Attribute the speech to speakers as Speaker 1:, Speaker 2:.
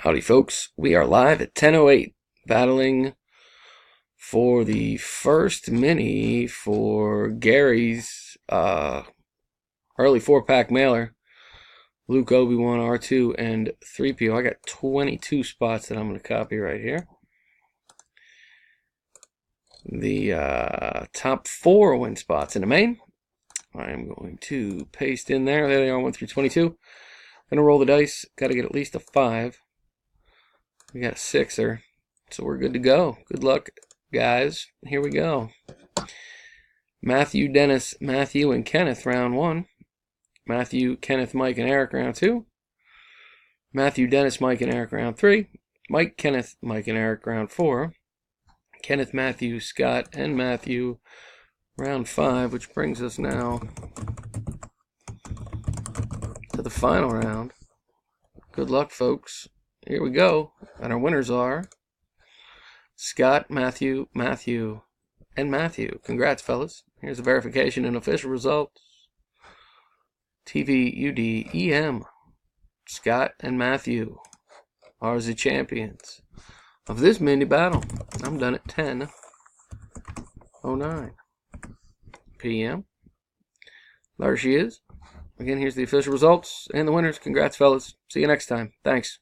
Speaker 1: Howdy folks, we are live at 10:08 battling for the first mini for Gary's early 4-pack mailer. Luke, Obi-Wan, R2, and 3PO. I got 22 spots that I'm going to copy right here. The top 4 win spots in the main, I am going to paste in there. There they are, 1 through 22. Going to roll the dice. Got to get at least a 5. We got a 6er, so we're good to go. Good luck, guys. Here we go. Matthew, Dennis, Matthew, and Kenneth, round 1. Matthew, Kenneth, Mike, and Eric, round 2. Matthew, Dennis, Mike, and Eric, round 3. Mike, Kenneth, Mike, and Eric, round 4. Kenneth, Matthew, Scott, and Matthew, round 5, which brings us now to the final round. Good luck, folks. Here we go. And our winners are Scott, Matthew, Matthew, and Matthew. Congrats, fellas. Here's the verification and official results. TVUDEM. Scott and Matthew are the champions of this mini battle. I'm done at 10:09 p.m. There she is. Again, here's the official results and the winners. Congrats, fellas. See you next time. Thanks.